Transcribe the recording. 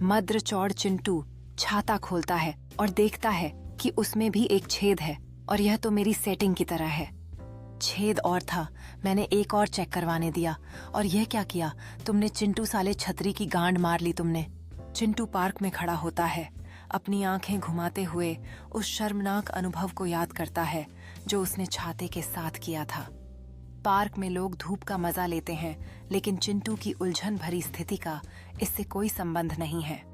मद्रचौड़ चिंटू छाता खोलता है और देखता है कि उसमें भी एक छेद है और यह तो मेरी सेटिंग की तरह है। छेद और था, मैंने एक और चेक करवाने दिया। और यह क्या किया तुमने चिंटू साले, छतरी की गांड मार ली तुमने। चिंटू पार्क में खड़ा होता है, अपनी आंखें घुमाते हुए उस शर्मनाक अनुभव को याद करता है जो उसने छाते के साथ किया था। पार्क में लोग धूप का मजा लेते हैं, लेकिन चिंटू की उलझन भरी स्थिति का इससे कोई संबंध नहीं है।